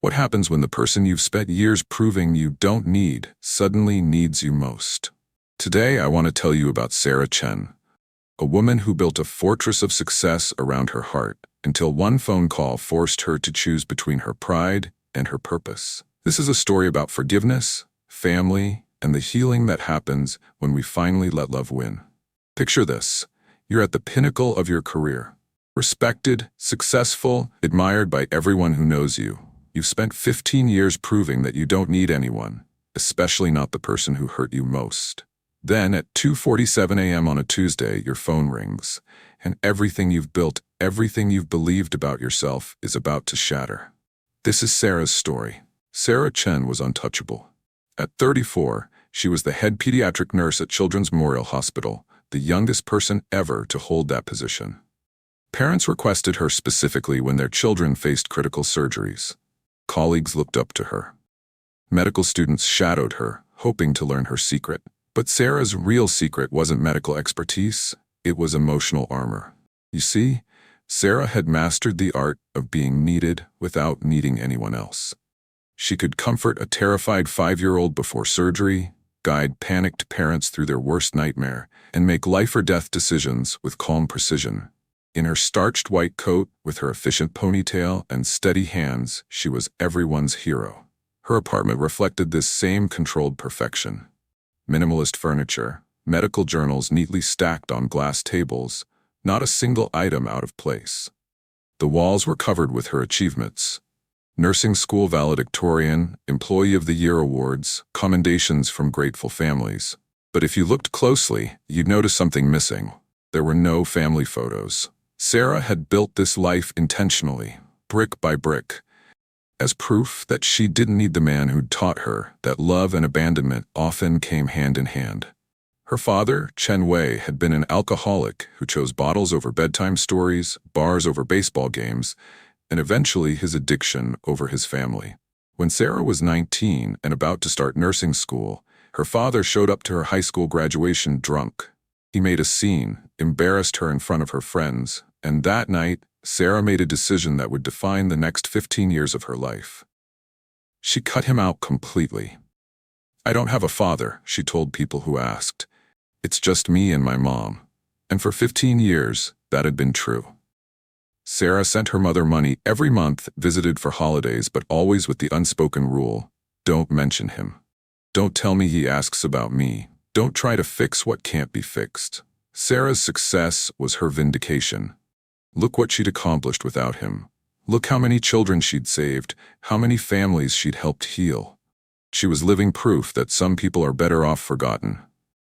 What happens when the person you've spent years proving you don't need suddenly needs you most? Today, I want to tell you about Sarah Chen, a woman who built a fortress of success around her heart until one phone call forced her to choose between her pride and her purpose. This is a story about forgiveness, family, and the healing that happens when we finally let love win. Picture this. You're at the pinnacle of your career. Respected, successful, admired by everyone who knows you. You've spent 15 years proving that you don't need anyone, especially not the person who hurt you most. Then at 2:47 a.m. on a Tuesday, your phone rings, and everything you've built, everything you've believed about yourself is about to shatter. This is Sarah's story. Sarah Chen was untouchable. At 34, she was the head pediatric nurse at Children's Memorial Hospital, the youngest person ever to hold that position. Parents requested her specifically when their children faced critical surgeries. Colleagues looked up to her. Medical students shadowed her, hoping to learn her secret. But Sarah's real secret wasn't medical expertise, it was emotional armor. You see, Sarah had mastered the art of being needed without needing anyone else. She could comfort a terrified 5-year-old before surgery, guide panicked parents through their worst nightmare, and make life-or-death decisions with calm precision. In her starched white coat, with her efficient ponytail and steady hands, she was everyone's hero. Her apartment reflected this same controlled perfection. Minimalist furniture, medical journals neatly stacked on glass tables, not a single item out of place. The walls were covered with her achievements. Nursing school valedictorian, Employee of the Year awards, commendations from grateful families. But if you looked closely, you'd notice something missing. There were no family photos. Sarah had built this life intentionally, brick by brick, as proof that she didn't need the man who'd taught her that love and abandonment often came hand in hand. Her father, Chen Wei, had been an alcoholic who chose bottles over bedtime stories, bars over baseball games, and eventually his addiction over his family. When Sarah was 19 and about to start nursing school, her father showed up to her high school graduation drunk. He made a scene, embarrassed her in front of her friends, and that night, Sarah made a decision that would define the next 15 years of her life. She cut him out completely. "I don't have a father," she told people who asked. "It's just me and my mom." And for 15 years, that had been true. Sarah sent her mother money every month, visited for holidays, but always with the unspoken rule, don't mention him. Don't tell me he asks about me. Don't try to fix what can't be fixed. Sarah's success was her vindication. Look what she'd accomplished without him. Look how many children she'd saved, how many families she'd helped heal. She was living proof that some people are better off forgotten.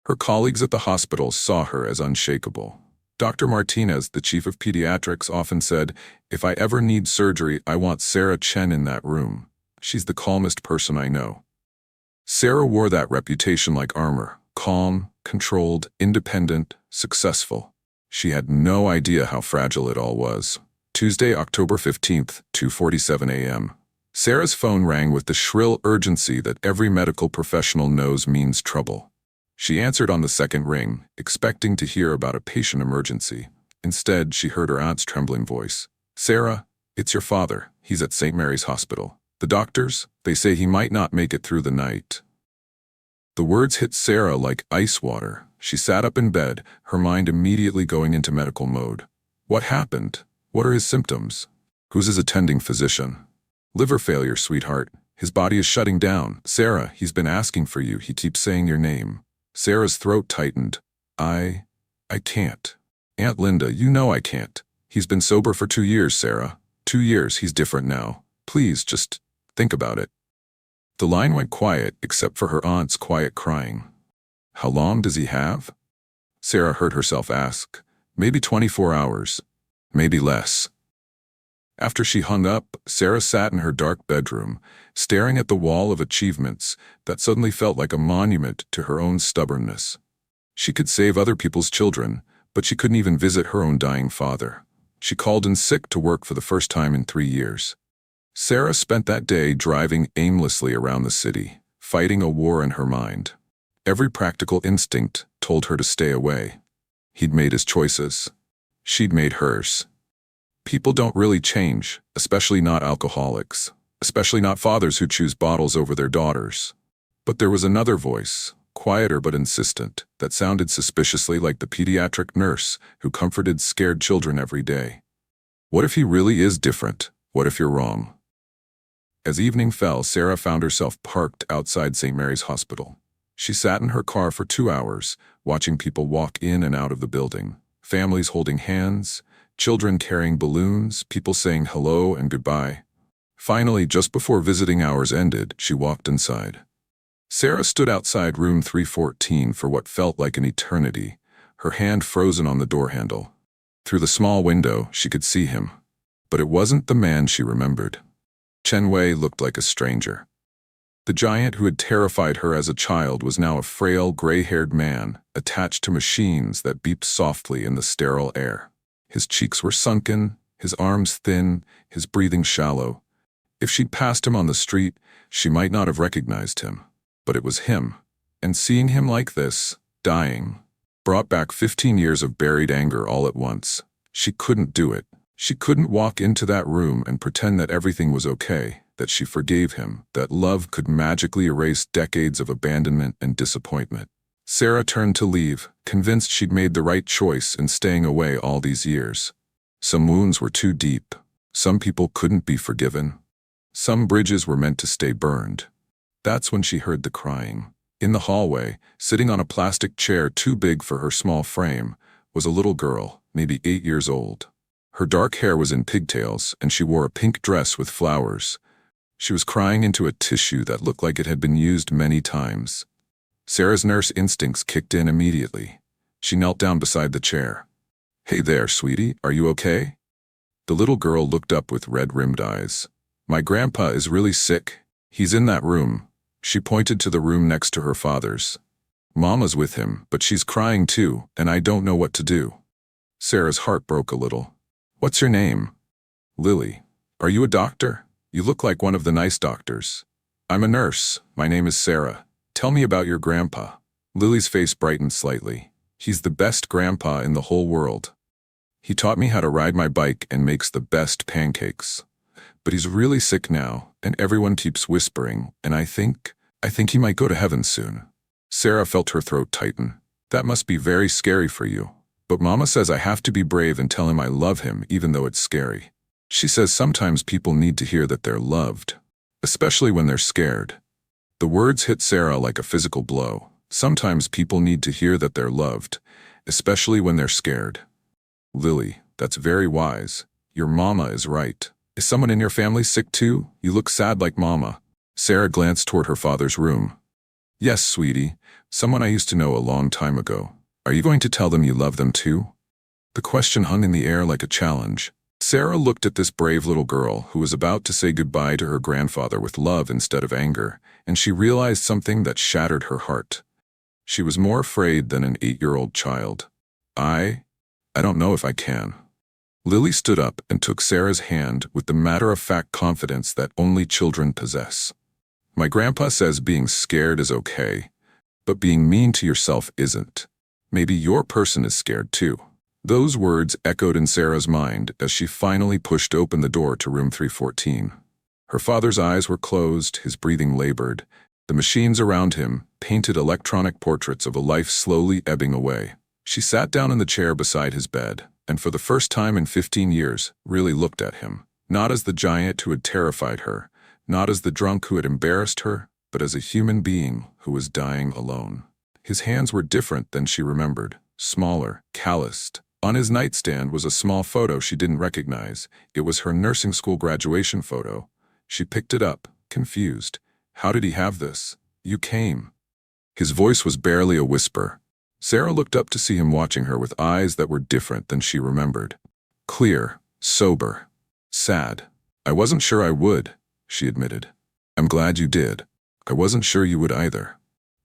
Her colleagues at the hospital saw her as unshakable. Dr. Martinez, the chief of pediatrics, often said, "If I ever need surgery, I want Sarah Chen in that room. She's the calmest person I know." Sarah wore that reputation like armor. Calm, controlled, independent, successful. She had no idea how fragile it all was. Tuesday, October 15th, 2:47 a.m. Sarah's phone rang with the shrill urgency that every medical professional knows means trouble. She answered on the second ring, expecting to hear about a patient emergency. Instead, she heard her aunt's trembling voice. "Sarah, it's your father. He's at St. Mary's Hospital. The doctors, they say he might not make it through the night." The words hit Sarah like ice water. She sat up in bed, her mind immediately going into medical mode. What happened? What are his symptoms? Who's his attending physician? "Liver failure, sweetheart. His body is shutting down. Sarah, he's been asking for you. He keeps saying your name." Sarah's throat tightened. I can't. "Aunt Linda, you know I can't. He's been sober for 2 years, Sarah. 2 years, he's different now. Please, just think about it." The line went quiet, except for her aunt's quiet crying. "How long does he have?" Sarah heard herself ask. "Maybe 24 hours. Maybe less." After she hung up, Sarah sat in her dark bedroom, staring at the wall of achievements that suddenly felt like a monument to her own stubbornness. She could save other people's children, but she couldn't even visit her own dying father. She called in sick to work for the first time in 3 years. Sarah spent that day driving aimlessly around the city, fighting a war in her mind. Every practical instinct told her to stay away. He'd made his choices. She'd made hers. People don't really change, especially not alcoholics. especially not fathers who choose bottles over their daughters. But there was another voice, quieter but insistent, that sounded suspiciously like the pediatric nurse who comforted scared children every day. What if he really is different? What if you're wrong? As evening fell, Sarah found herself parked outside St. Mary's Hospital. She sat in her car for 2 hours, watching people walk in and out of the building. Families holding hands, children carrying balloons, people saying hello and goodbye. Finally, just before visiting hours ended, she walked inside. Sarah stood outside room 314 for what felt like an eternity, her hand frozen on the door handle. Through the small window, she could see him. But it wasn't the man she remembered. Chen Wei looked like a stranger. The giant who had terrified her as a child was now a frail, gray-haired man, attached to machines that beeped softly in the sterile air. His cheeks were sunken, his arms thin, his breathing shallow. If she'd passed him on the street, she might not have recognized him. But it was him, and seeing him like this, dying, brought back 15 years of buried anger all at once. She couldn't do it. She couldn't walk into that room and pretend that everything was okay, that she forgave him, that love could magically erase decades of abandonment and disappointment. Sarah turned to leave, convinced she'd made the right choice in staying away all these years. Some wounds were too deep. Some people couldn't be forgiven. Some bridges were meant to stay burned. That's when she heard the crying. In the hallway, sitting on a plastic chair too big for her small frame, was a little girl, maybe 8 years old. Her dark hair was in pigtails, and she wore a pink dress with flowers. She was crying into a tissue that looked like it had been used many times. Sarah's nurse instincts kicked in immediately. She knelt down beside the chair. "Hey there, sweetie, are you okay?" The little girl looked up with red-rimmed eyes. "My grandpa is really sick. He's in that room." She pointed to the room next to her father's. "Mama's with him, but she's crying too, and I don't know what to do." Sarah's heart broke a little. "What's your name?" "Lily. Are you a doctor? You look like one of the nice doctors." "I'm a nurse. My name is Sarah. Tell me about your grandpa." Lily's face brightened slightly. "He's the best grandpa in the whole world. He taught me how to ride my bike and makes the best pancakes. But he's really sick now, and everyone keeps whispering, and I think he might go to heaven soon." Sarah felt her throat tighten. "That must be very scary for you. But Mama says I have to be brave and tell him I love him even though it's scary. She says sometimes people need to hear that they're loved, especially when they're scared." The words hit Sarah like a physical blow. Sometimes people need to hear that they're loved, especially when they're scared. "Lily, that's very wise. Your mama is right. Is someone in your family sick too? You look sad like Mama." Sarah glanced toward her father's room. "Yes, sweetie. Someone I used to know a long time ago. Are you going to tell them you love them too?" The question hung in the air like a challenge. Sarah looked at this brave little girl who was about to say goodbye to her grandfather with love instead of anger, and she realized something that shattered her heart. She was more afraid than an 8-year-old child. I don't know if I can." Lily stood up and took Sarah's hand with the matter-of-fact confidence that only children possess. "My grandpa says being scared is okay, but being mean to yourself isn't. Maybe your person is scared too." Those words echoed in Sarah's mind as she finally pushed open the door to room 314. Her father's eyes were closed, his breathing labored. The machines around him painted electronic portraits of a life slowly ebbing away. She sat down in the chair beside his bed, and for the first time in 15 years, really looked at him. Not as the giant who had terrified her, not as the drunk who had embarrassed her, but as a human being who was dying alone. His hands were different than she remembered, smaller, calloused. On his nightstand was a small photo she didn't recognize. It was her nursing school graduation photo. She picked it up, confused. "How did he have this? You came." His voice was barely a whisper. Sarah looked up to see him watching her with eyes that were different than she remembered. Clear, sober, sad. "I wasn't sure I would," she admitted. "I'm glad you did. I wasn't sure you would either."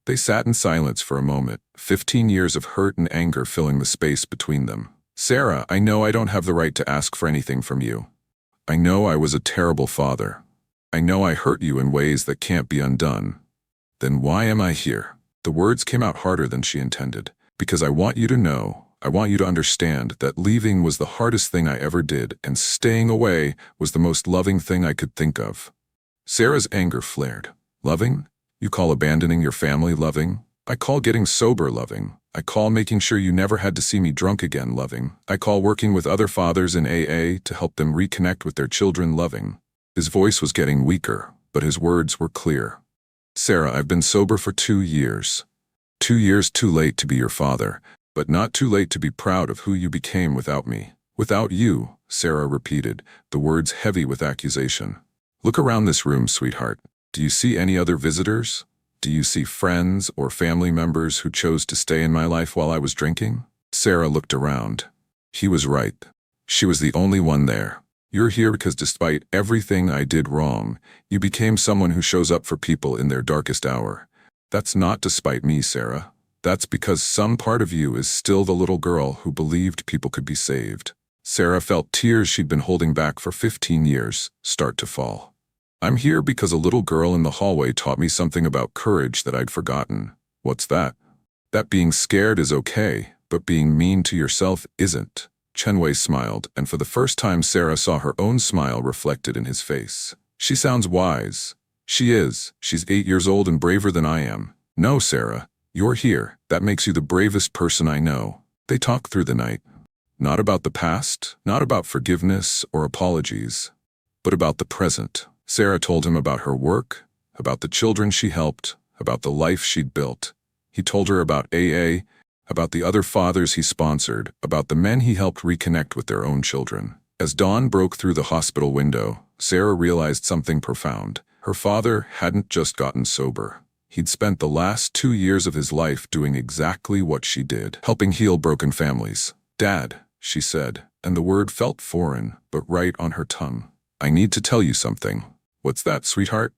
They sat in silence for a moment, 15 years of hurt and anger filling the space between them. "Sarah, I know I don't have the right to ask for anything from you. I know I was a terrible father. I know I hurt you in ways that can't be undone. Then why am I here?" The words came out harder than she intended. "Because I want you to know, I want you to understand that leaving was the hardest thing I ever did, and staying away was the most loving thing I could think of. Sarah's anger flared. Loving? You call abandoning your family loving? I call getting sober loving. I call making sure you never had to see me drunk again loving. I call working with other fathers in AA to help them reconnect with their children loving. His voice was getting weaker, but his words were clear. Sarah, I've been sober for 2 years. 2 years too late to be your father, but not too late to be proud of who you became without me. Without you, Sarah repeated, the words heavy with accusation. Look around this room, sweetheart. Do you see any other visitors? Do you see friends or family members who chose to stay in my life while I was drinking? Sarah looked around. He was right. She was the only one there. You're here because despite everything I did wrong, you became someone who shows up for people in their darkest hour. That's not despite me, Sarah. That's because some part of you is still the little girl who believed people could be saved. Sarah felt tears she'd been holding back for 15 years start to fall. I'm here because a little girl in the hallway taught me something about courage that I'd forgotten. What's that? That being scared is okay, but being mean to yourself isn't. Chenwei smiled, and for the first time Sarah saw her own smile reflected in his face. She sounds wise. She is. She's 8 years old and braver than I am. No, Sarah, you're here. That makes you the bravest person I know. They talked through the night. Not about the past, not about forgiveness or apologies, but about the present. Sarah told him about her work, about the children she helped, about the life she'd built. He told her about AA, about the other fathers he sponsored, about the men he helped reconnect with their own children. As dawn broke through the hospital window, Sarah realized something profound. Her father hadn't just gotten sober. He'd spent the last 2 years of his life doing exactly what she did, helping heal broken families. Dad, she said, and the word felt foreign, but right on her tongue. I need to tell you something. What's that, sweetheart?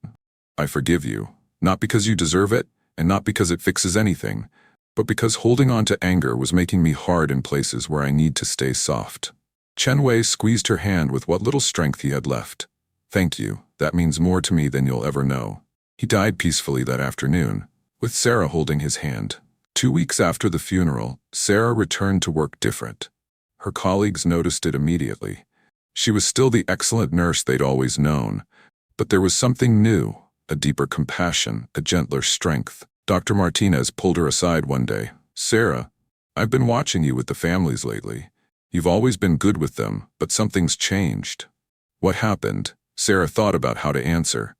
I forgive you. Not because you deserve it, and not because it fixes anything, but because holding on to anger was making me hard in places where I need to stay soft. Chenwei squeezed her hand with what little strength he had left. Thank you. That means more to me than you'll ever know. He died peacefully that afternoon, with Sarah holding his hand. 2 weeks after the funeral, Sarah returned to work different. Her colleagues noticed it immediately. She was still the excellent nurse they'd always known, but there was something new, a deeper compassion, a gentler strength. Dr. Martinez pulled her aside one day. Sarah, I've been watching you with the families lately. You've always been good with them, but something's changed. What happened? Sarah thought about how to answer.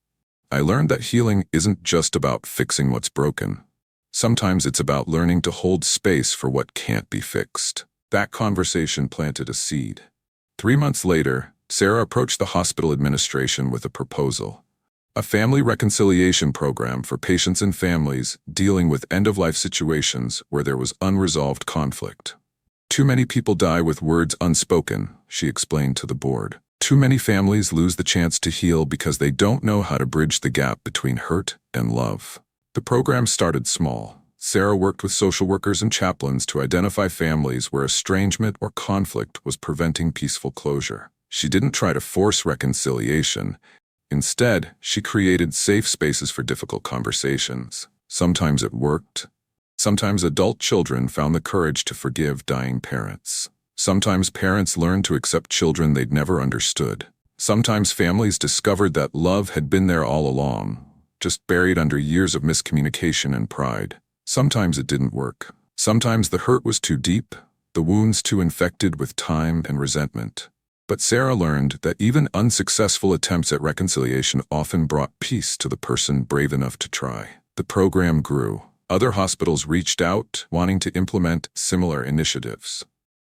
I learned that healing isn't just about fixing what's broken. Sometimes it's about learning to hold space for what can't be fixed. That conversation planted a seed. 3 months later, Sarah approached the hospital administration with a proposal. A family reconciliation program for patients and families dealing with end-of-life situations where there was unresolved conflict. Too many people die with words unspoken, she explained to the board. Too many families lose the chance to heal because they don't know how to bridge the gap between hurt and love. The program started small. Sarah worked with social workers and chaplains to identify families where estrangement or conflict was preventing peaceful closure. She didn't try to force reconciliation. Instead, she created safe spaces for difficult conversations. Sometimes it worked. Sometimes adult children found the courage to forgive dying parents. Sometimes parents learned to accept children they'd never understood. Sometimes families discovered that love had been there all along, just buried under years of miscommunication and pride. Sometimes it didn't work. Sometimes the hurt was too deep, the wounds too infected with time and resentment. But Sarah learned that even unsuccessful attempts at reconciliation often brought peace to the person brave enough to try. The program grew. Other hospitals reached out, wanting to implement similar initiatives.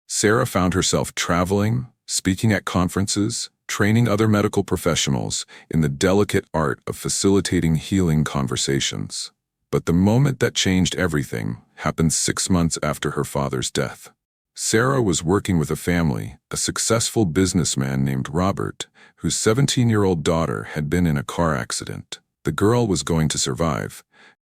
Sarah found herself traveling, speaking at conferences, training other medical professionals in the delicate art of facilitating healing conversations. But the moment that changed everything happened 6 months after her father's death. Sarah was working with a family, a successful businessman named Robert, whose 17-year-old daughter had been in a car accident. The girl was going to survive,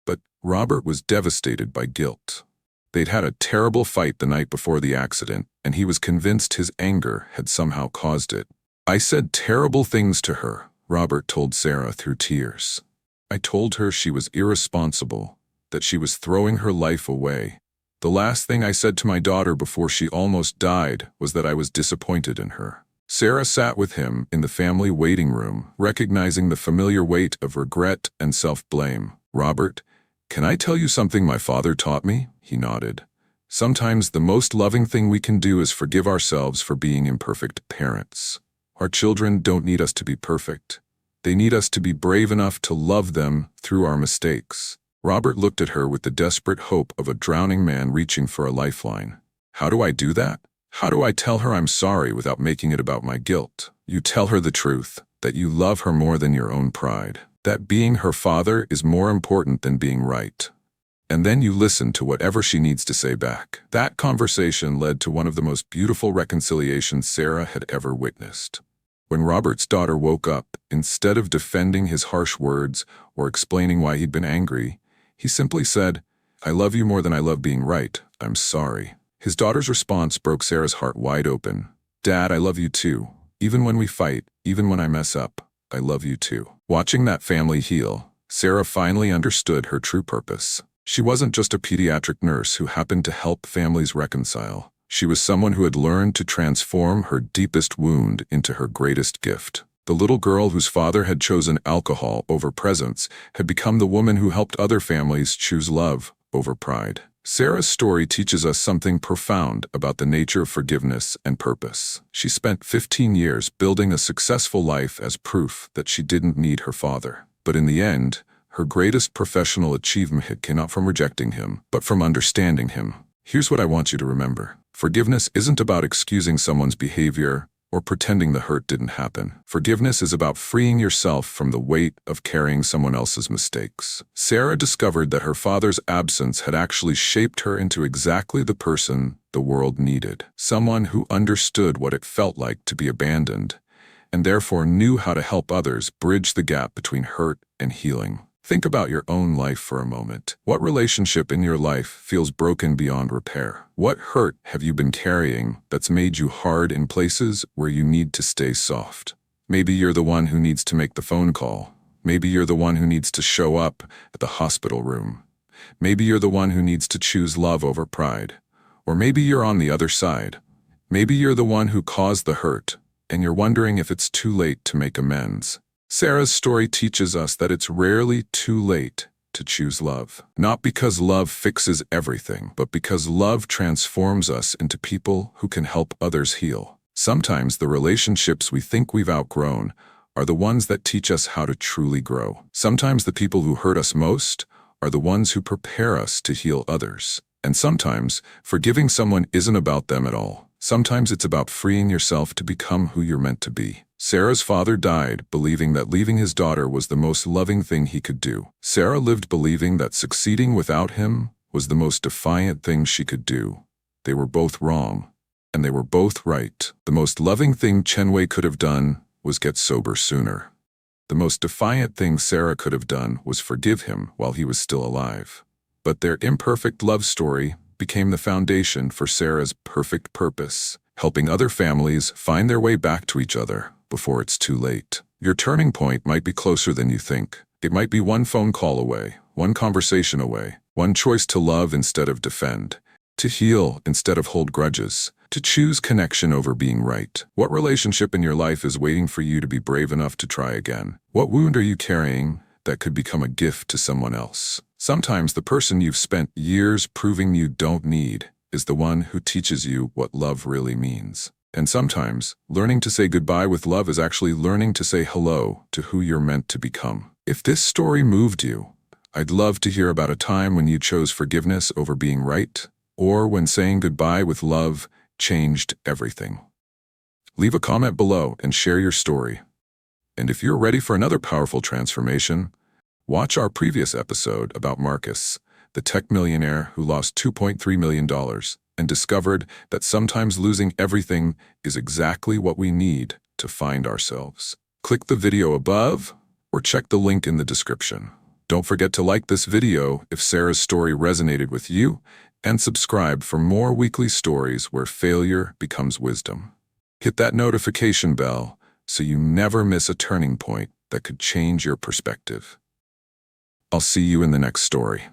but Robert was devastated by guilt. They'd had a terrible fight the night before the accident, and he was convinced his anger had somehow caused it. I said terrible things to her, Robert told Sarah through tears. I told her she was irresponsible, that she was throwing her life away. The last thing I said to my daughter before she almost died was that I was disappointed in her. Sarah sat with him in the family waiting room, recognizing the familiar weight of regret and self-blame. "Robert, can I tell you something my father taught me?" He nodded. "Sometimes the most loving thing we can do is forgive ourselves for being imperfect parents. Our children don't need us to be perfect. They need us to be brave enough to love them through our mistakes." Robert looked at her with the desperate hope of a drowning man reaching for a lifeline. "How do I do that? How do I tell her I'm sorry without making it about my guilt?" "You tell her the truth, that you love her more than your own pride, that being her father is more important than being right. And then you listen to whatever she needs to say back." That conversation led to one of the most beautiful reconciliations Sarah had ever witnessed. When Robert's daughter woke up, instead of defending his harsh words or explaining why he'd been angry, he simply said, "I love you more than I love being right. I'm sorry." His daughter's response broke Sarah's heart wide open. "Dad, I love you too. Even when we fight, even when I mess up, I love you too." Watching that family heal, Sarah finally understood her true purpose. She wasn't just a pediatric nurse who happened to help families reconcile. She was someone who had learned to transform her deepest wound into her greatest gift. The little girl whose father had chosen alcohol over presents had become the woman who helped other families choose love over pride. Sarah's story teaches us something profound about the nature of forgiveness and purpose. She spent 15 years building a successful life as proof that she didn't need her father. But in the end, her greatest professional achievement came not from rejecting him, but from understanding him. Here's what I want you to remember. Forgiveness isn't about excusing someone's behavior or pretending the hurt didn't happen. Forgiveness is about freeing yourself from the weight of carrying someone else's mistakes. Sarah discovered that her father's absence had actually shaped her into exactly the person the world needed. Someone who understood what it felt like to be abandoned, and therefore knew how to help others bridge the gap between hurt and healing. Think about your own life for a moment. What relationship in your life feels broken beyond repair? What hurt have you been carrying that's made you hard in places where you need to stay soft? Maybe you're the one who needs to make the phone call. Maybe you're the one who needs to show up at the hospital room. Maybe you're the one who needs to choose love over pride. Or maybe you're on the other side. Maybe you're the one who caused the hurt, and you're wondering if it's too late to make amends. Sarah's story teaches us that it's rarely too late to choose love. Not because love fixes everything, but because love transforms us into people who can help others heal. Sometimes the relationships we think we've outgrown are the ones that teach us how to truly grow. Sometimes the people who hurt us most are the ones who prepare us to heal others. And sometimes forgiving someone isn't about them at all. Sometimes it's about freeing yourself to become who you're meant to be. Sarah's father died believing that leaving his daughter was the most loving thing he could do. Sarah lived believing that succeeding without him was the most defiant thing she could do. They were both wrong, and they were both right. The most loving thing Chenwei could have done was get sober sooner. The most defiant thing Sarah could have done was forgive him while he was still alive. But their imperfect love story became the foundation for Sarah's perfect purpose, helping other families find their way back to each other before it's too late. Your turning point might be closer than you think. It might be one phone call away, one conversation away, one choice to love instead of defend, to heal instead of hold grudges, to choose connection over being right. What relationship in your life is waiting for you to be brave enough to try again? What wound are you carrying that could become a gift to someone else? Sometimes the person you've spent years proving you don't need is the one who teaches you what love really means. And sometimes, learning to say goodbye with love is actually learning to say hello to who you're meant to become. If this story moved you, I'd love to hear about a time when you chose forgiveness over being right, or when saying goodbye with love changed everything. Leave a comment below and share your story. And if you're ready for another powerful transformation, watch our previous episode about Marcus, the tech millionaire who lost $2.3 million and discovered that sometimes losing everything is exactly what we need to find ourselves. Click the video above or check the link in the description. Don't forget to like this video if Sarah's story resonated with you, and subscribe for more weekly stories where failure becomes wisdom. Hit that notification bell so you never miss a turning point that could change your perspective. I'll see you in the next story.